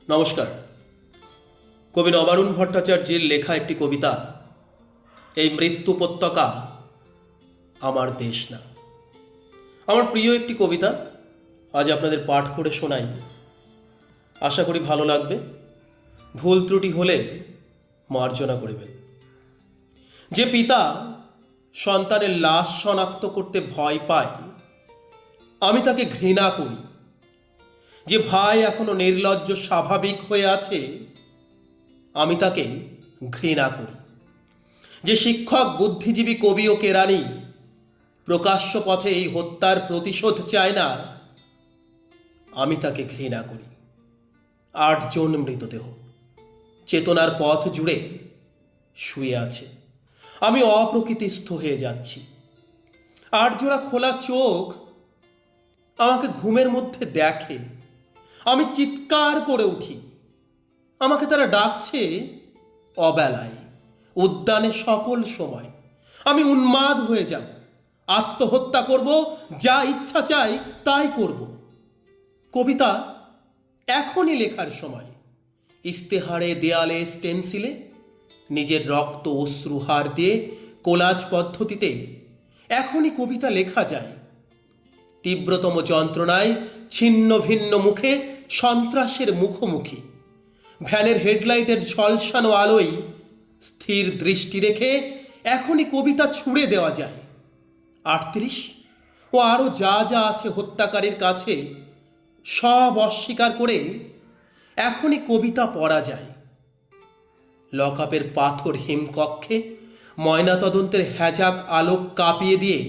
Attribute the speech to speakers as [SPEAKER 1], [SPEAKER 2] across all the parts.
[SPEAKER 1] নমস্কার। কবি নবারুণ ভট্টাচার্যের লেখা একটি কবিতা, এই মৃত্যু উপত্যকা আমার দেশ না। আমার প্রিয় একটি কবিতা, আজ আপনাদের পাঠ করে শোনাই। আশা করি ভালো লাগবে। ভুল ত্রুটি হলে মার্জনা করিবেন। যে পিতা সন্তানের লাশ শনাক্ত করতে ভয় পায়, আমি তাকে ঘৃণা করি। যে ভাই এখনো নির্লজ্জ স্বাভাবিক হয়ে আছে, আমি তাকে ঘৃণা করি। যে শিক্ষক, বুদ্ধিজীবী, কবি ও কেরানি প্রকাশ্য পথে এই হত্যার প্রতিশোধ চায় না, আমি তাকে ঘৃণা করি। ৮ জন মৃতদেহ চেতনার পথ জুড়ে শুয়ে আছে। আমি অপ্রকৃতিস্থ হয়ে যাচ্ছি। ৮ জোড়া খোলা চোখ আমাকে ঘুমের মধ্যে দেখে। আমি চিৎকার করে উঠি। আমাকে তারা ডাকছে অবেলায়, উদ্যানে সকল সময়। আমি উন্মাদ হয়ে যাব, আত্মহত্যা করব, যা ইচ্ছা চাই তাই করব। কবিতা এখনই লেখার সময়। ইস্তেহারে, দেয়ালে, স্টেনসিলে নিজের রক্ত অশ্রুহার দিয়ে কোলাজ পদ্ধতিতে এখনই কবিতা লেখা যায়। তীব্রতম যন্ত্রণায় ছিন্ন ভিন্ন মুখে সন্ত্রাসের মুখোমুখি ভ্যানের হেডলাইটের ঝলসানো আলোয় স্থির দৃষ্টি রেখে এখনই কবিতা ছুঁড়ে দেওয়া যায়। ৩৮ ও আরও যা যা আছে হত্যাকারীর কাছে সব অস্বীকার করে এখনই কবিতা পড়া যায়। লকআপের পাথর হিমকক্ষে ময়নাতদন্তের হ্যাজাক আলোক কাঁপিয়ে দিয়ে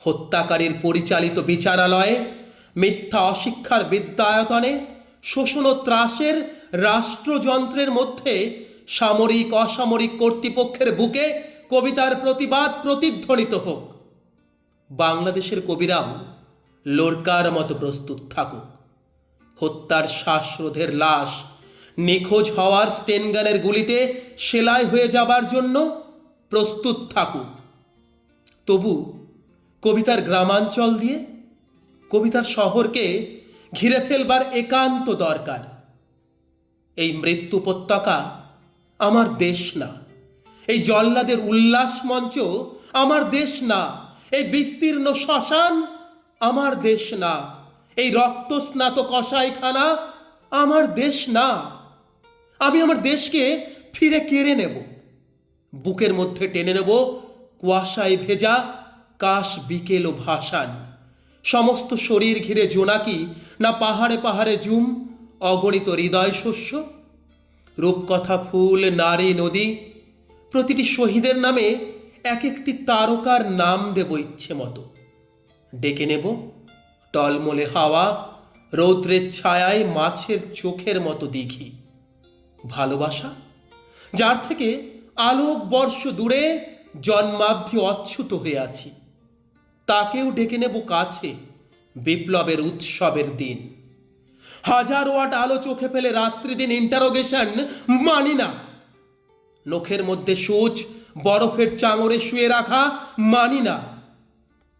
[SPEAKER 1] হত্যাকারীর পরিচালিত বিচারালয়ে মিথ্যা অশিক্ষার বিদ্যায়তনে শোষণ ও ত্রাসের রাষ্ট্রযন্ত্রের মধ্যে সামরিক অসামরিক কর্তৃপক্ষের বুকে কবিতার প্রতিবাদ প্রতিধ্বনিত হোক। বাংলাদেশের কবিরাও লোরকার মতো প্রস্তুত থাকুক। হত্যার শ্বাসরোধের লাশ নিখোঁজ হওয়ার স্টেনগানের গুলিতে সেলাই হয়ে যাবার জন্য প্রস্তুত থাকুক। তবু কবিতার গ্রামাঞ্চল দিয়ে কবিতার শহরকে ঘিরে ফেলবার একান্ত দরকার। এই মৃত্যু উপত্যকা আমার দেশ না। এই জল্লাদের উল্লাস মঞ্চ আমার দেশ না। এই বিস্তীর্ণ শ্মশান আমার দেশ না। এই রক্তস্নাত কসাইখানা আমার দেশ না। আমি আমার দেশকে ফিরে কেড়ে নেব। বুকের মধ্যে টেনে নেব কুয়াশায় ভেজা কাশ বিকেল ও ভাসান। সমস্ত শরীর ঘিরে জোনাকি, না পাহাড়ে পাহাড়ে জুম অগণিত হৃদয় শস্য। রূপকথা, ফুল, নারী, নদী, প্রতিটি শহীদের নামে এক একটি তারকার নাম দেব ইচ্ছে মতো। ডেকে নেব টলমলে হাওয়া, রৌদ্রের ছায়ায় মাছের চোখের মতো দিঘি। ভালোবাসা, যার থেকে আলোক বর্ষ দূরে জন্মাব্ধি অচ্যুত হয়ে আছি, তাকেও ডেকে নেব কাছে বিপ্লবের উৎসবের দিন। 1000 ওয়াট আলো চোখে ফেলে রাত্রি দিন ইন্টারোগেশন মানি না। নখের মধ্যে সূচ বরফের চাঙড়ে শুয়ে রাখা মানি না।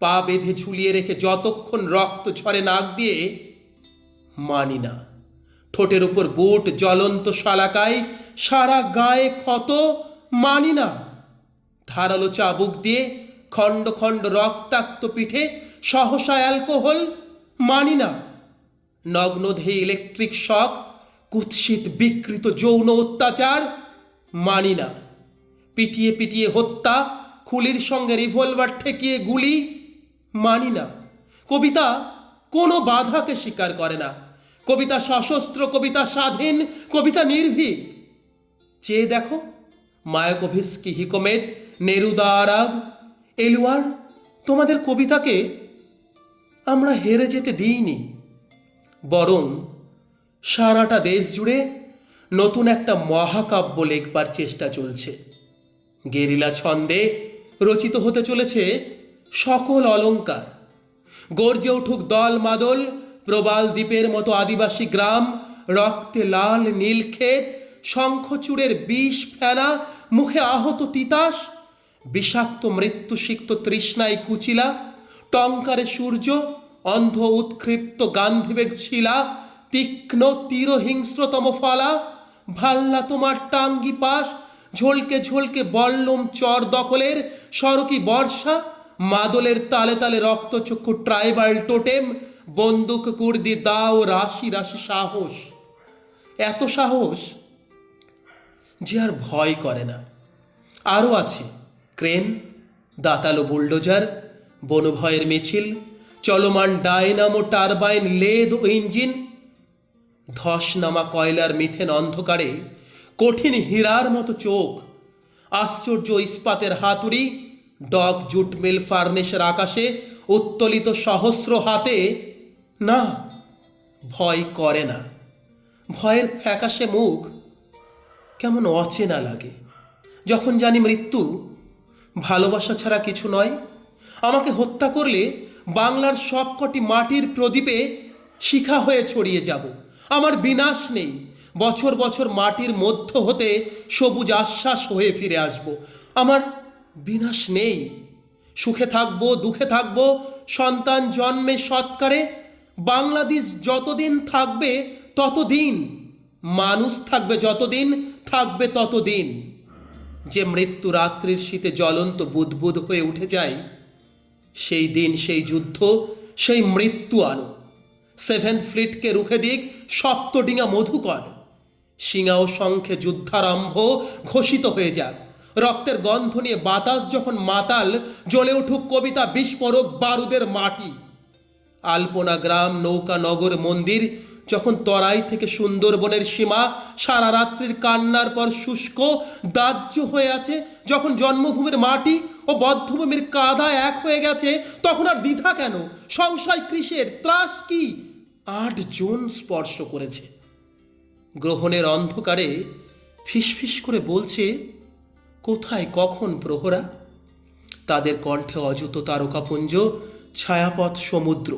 [SPEAKER 1] পা বেঁধে ঝুলিয়ে রেখে যতক্ষণ রক্ত ঝরে নাক দিয়ে মানি না। ঠোঁটের উপর বুট জ্বলন্ত শালাকায় সারা গায়ে ক্ষত মানি না। ধারালো চাবুক দিয়ে খণ্ড খণ্ড রক্তাক্ত পিঠে সহসা অ্যালকোহল মানি না। নগ্নধে ইলেকট্রিক শক, কুৎসিত বিকৃত যৌন অত্যাচার মানি না। পিটিয়ে পিটিয়ে হত্যা, খুলির সঙ্গে রিভলভার ঠেকিয়ে গুলি মানি না। কবিতা কোনো বাধাকে স্বীকার করে না। কবিতা সশস্ত্র, কবিতা স্বাধীন, কবিতা নির্ভীক। চেয়ে দেখো মায়াকোভিস্কি, হিকোমেদ, নেরুদা, আরাগ, এলুয়ার, তোমাদের কবিতাকে আমরা হেরে যেতে দিইনি। বরং সারাটা দেশ জুড়ে নতুন একটা মহাকাব্য লেখবার চেষ্টা চলছে। গেরিলা ছন্দে রচিত হতে চলেছে সকল অলঙ্কার। গর্জে উঠুক দল মাদল, প্রবাল দ্বীপের মতো আদিবাসী গ্রাম, রক্তে লাল নীলক্ষেত, শঙ্খচূড়ের বিষ ফেনা, মুখে আহত তিতাস, বিষাক্ত মৃত্যুসিক্ত তৃষ্ণায় কুচিলা, টঙ্কারে সূর্য, অন্ধ উৎক্ষিপ্ত গান্ধীবের ছিলা, তীক্ষ্ণ তীর হিংস্রতম ফলা, ভাল্লা তোমার টাঙ্গি পাশ, ঝলকে ঝলকে বল্লম চর দখলের সরকি বর্ষা, মাদলের তালে তালে রক্তচক্ষু ট্রাইবাল টোটেম, বন্দুক কুর্দি দাও, রাশি রাশি সাহস, এত সাহস যে আর ভয় করে না। আরও আছে ক্রেন, দাঁতালো বুলডোজার, বনভয়ের মিছিল, চলমান ডায়নামো টারবাইন লেদ ও ইঞ্জিন, ধসনামা কয়লার মিথেন অন্ধকারে কঠিন হীরার মতো চোখ, আশ্চর্য ইস্পাতের হাতুড়ি, ডগ জুট মিল ফার্নেসের আকাশে উত্তোলিত সহস্র হাতে। না, ভয় করে না। ভয়ের ফ্যাকাশে মুখ কেমন অচেনা লাগে যখন জানি মৃত্যু ভালোবাসা ছাড়া কিছু নয়। আমাকে হত্যা করলে বাংলার সবকটি মাটির প্রদীপে শিখা হয়ে ছড়িয়ে যাব। আমার বিনাশ নেই, বছর বছর মাটির মধ্য হতে সবুজ আশ্বাস হয়ে ফিরে আসব। আমার বিনাশ নেই, সুখে থাকবো, দুঃখে থাকবো, সন্তান জন্মে সৎকারে। বাংলাদেশ যতদিন থাকবে ততদিন, মানুষ থাকবে যতদিন, থাকবে ততদিন। যে মৃত্যু রাত্রির শীতে জ্বলন্ত বুদবুদ হয়ে উঠে যায়, সেই দিন, সেই যুদ্ধ, সেই মৃত্যু আনো। সেভেন্থ ফ্লিটকে রুখে দিক সপ্তডিঙা মধুকর। শিঙা ও শঙ্খে যুদ্ধারম্ভ ঘোষিত হয়ে যাক। রক্তের গন্ধ নিয়ে বাতাস যখন মাতাল, জ্বলে উঠুক কবিতা বিস্ফোরক বারুদের মাটি। আলপনা গ্রাম, নৌকা নগর, মন্দির যখন তরাই থেকে সুন্দরবনের সীমা সারা রাত্রির কান্নার পর শুষ্ক দাহ্য হয়ে আছে, যখন জন্মভূমির মাটি ও বদ্ধভূমির কাদা এক হয়ে গেছে, তখন আর দ্বিধা কেন, সংশয় কৃষের, ত্রাস কি? 8 জন স্পর্শ করেছে। গ্রহণের অন্ধকারে ফিসফিস করে বলছে, কোথায় কখন প্রহরা? তাদের কণ্ঠে অযুত তারকাপুঞ্জ, ছায়াপথ সমুদ্র,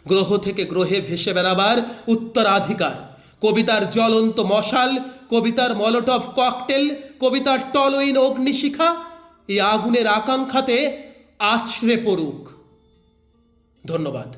[SPEAKER 1] গ্রহ থেকে গ্রহে ভেসে বেড়াবার উত্তরাধিকার। কবিতার জ্বলন্ত মশাল, কবিতার মলোটভ ককটেল, কবিতার টলউইন অগ্নিশিখা এই আগুনের আকাঙ্ক্ষাতে আছড়ে পড়ুক। ধন্যবাদ।